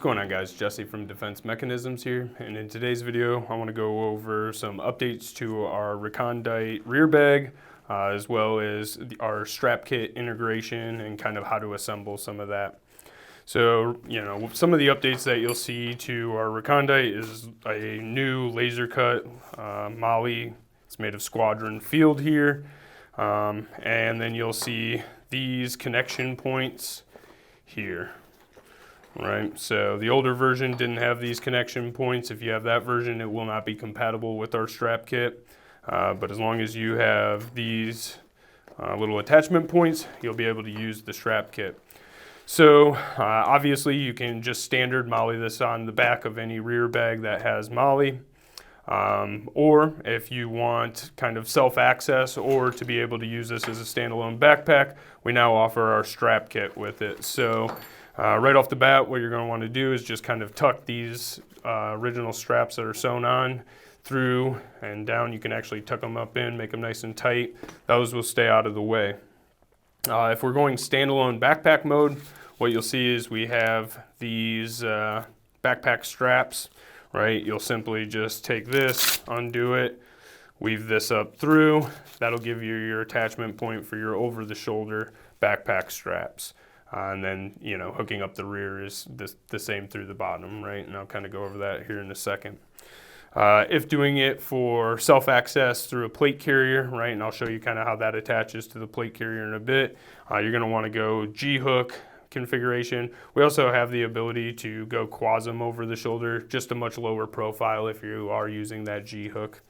going on, guys? Jesse from Defense Mechanisms here, and in today's video I want to go over some updates to our recondite rear bag as well as our strap kit integration and kind of how to assemble some of that. So, some of the updates that you'll see to our recondite is a new laser cut molly. It's made of squadron field here, and then you'll see these connection points here. Right, so the older version didn't have these connection points. If you have that version, it will not be compatible with our strap kit. But as long as you have these little attachment points, you'll be able to use the strap kit. So obviously you can just standard molly this on the back of any rear bag that has molly. Or if you want kind of self-access or to be able to use this as a standalone backpack, we now offer our strap kit with it. So right off the bat, what you're going to want to do is just kind of tuck these original straps that are sewn on through and down. You can actually tuck them up in, make them nice and tight. Those will stay out of the way. If we're going standalone backpack mode, what you'll see is we have these backpack straps, right? You'll simply just take this, undo it, weave this up through. That'll give you your attachment point for your over-the-shoulder backpack straps. And then, hooking up the rear is the same through the bottom, right? And I'll kind of go over that here in a second. If doing it for self-access through a plate carrier, right, and I'll show you kind of how that attaches to the plate carrier in a bit, you're going to want to go G-hook configuration. We also have the ability to go quasm over the shoulder, just a much lower profile if you are using that G-hook.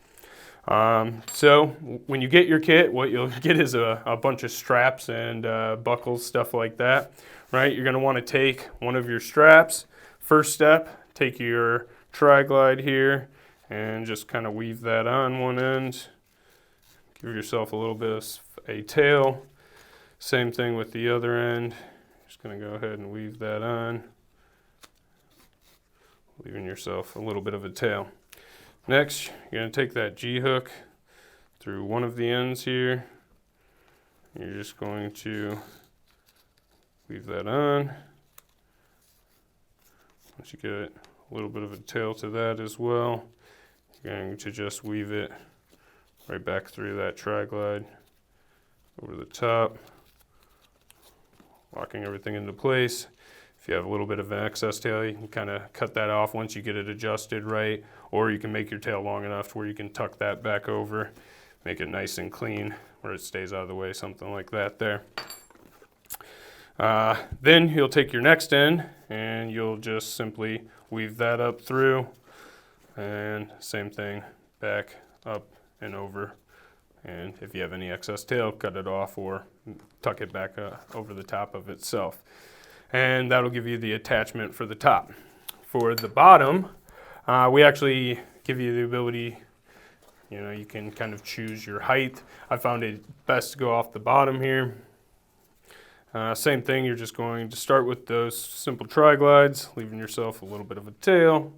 So when you get your kit, what you'll get is a bunch of straps and buckles, stuff like that, right? You're going to want to take one of your straps. First step, take your tri-glide here and just kind of weave that on one end. Give yourself a little bit of a tail. Same thing with the other end. Just going to go ahead and weave that on, leaving yourself a little bit of a tail. Next, you're going to take that G-hook through one of the ends here. You're just going to weave that on. Once you get a little bit of a tail to that as well, you're going to just weave it right back through that tri-glide over the top, locking everything into place. If you have a little bit of an excess tail, you can kind of cut that off once you get it adjusted right, or you can make your tail long enough where you can tuck that back over, make it nice and clean where it stays out of the way, something like that there. Then you'll take your next end and you'll just simply weave that up through, and same thing, back up and over. And if you have any excess tail, cut it off or tuck it back over the top of itself. And that'll give you the attachment for the top. For the bottom, we actually give you the ability, you can kind of choose your height. I found it best to go off the bottom here. Same thing, you're just going to start with those simple tri-glides, leaving yourself a little bit of a tail.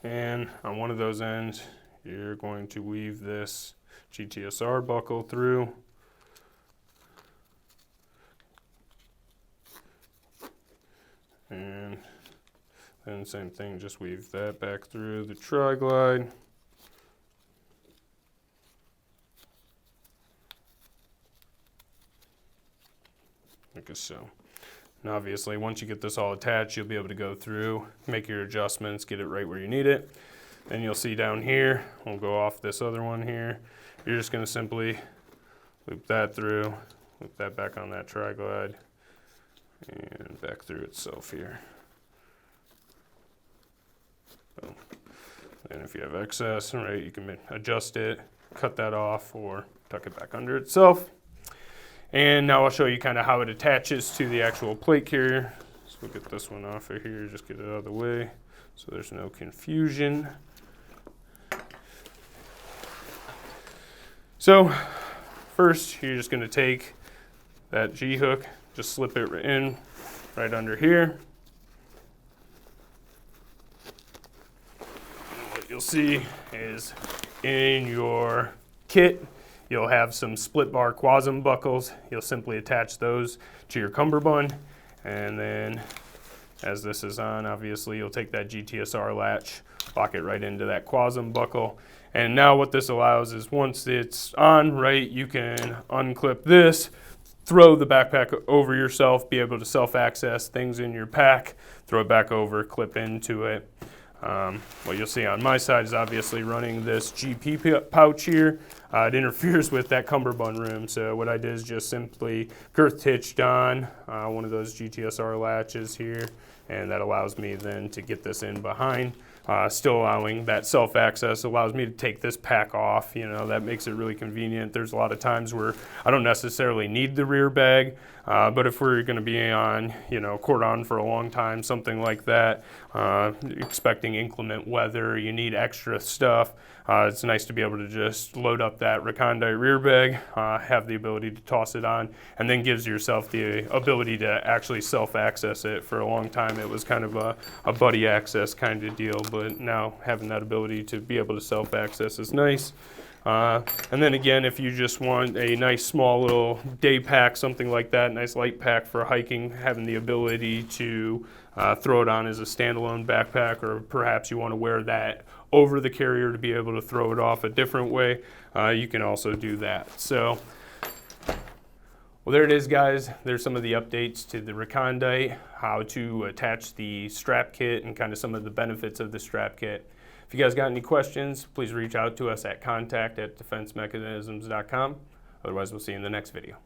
And on one of those ends, you're going to weave this GTSR buckle through. And then same thing, just weave that back through the tri-glide. Like so. And obviously, once you get this all attached, you'll be able to go through, make your adjustments, get it right where you need it. Then you'll see down here, we'll go off this other one here. You're just going to simply loop that through, loop that back on that tri-glide, and back through itself here. So, and if you have excess, right, you can adjust it, cut that off, or tuck it back under itself. And now I'll show you kind of how it attaches to the actual plate carrier. So we'll get this one off of here, just get it out of the way so there's no confusion. So first, you're just going to take that G-hook, just slip it in right under here. And what you'll see is in your kit, you'll have some split bar quasm buckles. You'll simply attach those to your cummerbund, and then as this is on, obviously you'll take that GTSR latch, lock it right into that quasm buckle. And now what this allows is once it's on, right, you can unclip this, throw the backpack over yourself, be able to self-access things in your pack, throw it back over, clip into it. What you'll see on my side is obviously running this GP pouch here. It interferes with that cummerbund room, so what I did is just simply girth hitched on one of those GTSR latches here, and that allows me then to get this in behind. Still allowing that self-access, allows me to take this pack off. You know, that makes it really convenient. There's a lot of times where I don't necessarily need the rear bag, but if we're going to be on, you know, cordon for a long time, something like that, expecting inclement weather, you need extra stuff, it's nice to be able to just load up that recondite rear bag, have the ability to toss it on, and then gives yourself the ability to actually self-access it. For a long time it was kind of a buddy access kind of deal, but now having that ability to be able to self-access is nice. And then again, if you just want a nice small little day pack, something like that, nice light pack for hiking, having the ability to throw it on as a standalone backpack, or perhaps you want to wear that over the carrier to be able to throw it off a different way, you can also do that. So, well, there it is, guys. There's some of the updates to the recondite, how to attach the strap kit, and kind of some of the benefits of the strap kit. If you guys got any questions, please reach out to us at contact@defensemechanisms.com. Otherwise, we'll see you in the next video.